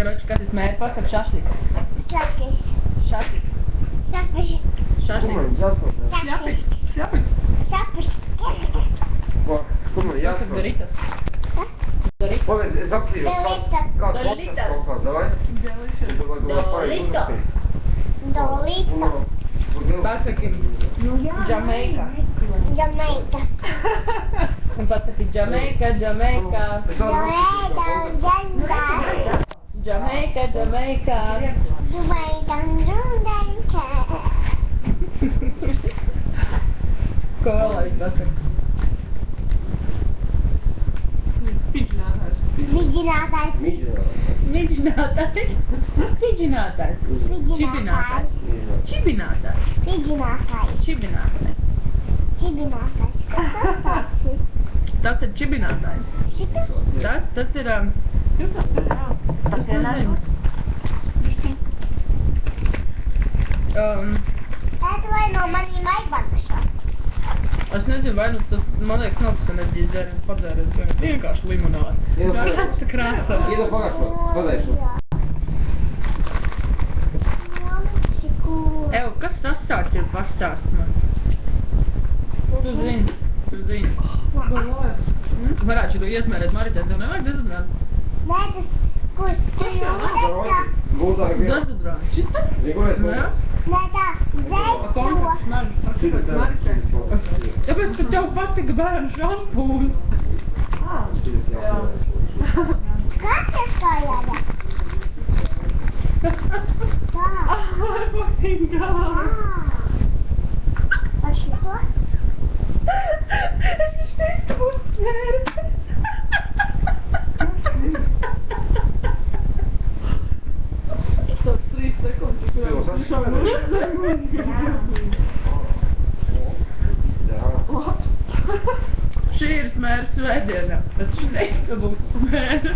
Karoči, kas ir smēri? Pasaka šašliks. Šašliks. Šašliks. Šašliks. Šašliks. Šašliks. Šašliks. Šašliks. Kur man jāsaka? Pasaka Doritas. Doritas. Pagaid, es apsīros, kāds Doritas. kaut kāds, davai? Dolito. Dolito. Pasakim Džameika. Jamaika. Un pasaki Džameika, Džameika. Jamaika. Džameika, Džameika. Jamaika. Jamaika. Ko vēl lai viņi pasaka? Piģinātājs. Vidinātājs. Midžinātājs. Midžinātājs. Čibinātājs. Čibinātājs. Vidinātājs. Čibinātājs. Čibinātājs. Kas tas ir? Tas ir čibinātājs. Šitas? Tas ir... Es nezinu. Tas vai no manīm aizvandušā? Es nezinu, vai nu tas, man liekas, nav tas enerģijas dzēriens padzēriens, vai vienkārši limonāde. Krāsa krāsa. Iedod pagājušo, padēšu. Ev, kas tas tāds ir? Pastāst man. Tu zini. Varētu šo iesmērēt Maritē, tev nevajag dezodorātu? Nē, tas, kur jūtas? Gultāk ir. Dezodorātu. Šis te? Nē? Nē, tā, Tāpēc, ka tev patika bērnu šampūns. Kas tas tā jādara? Tā. Fucking god. Ar šito? Es viņš teicu, uzsmēru. Tas 3 sekundes, Šī ir smēra svētdiena. Es teicu, ka būs smēra.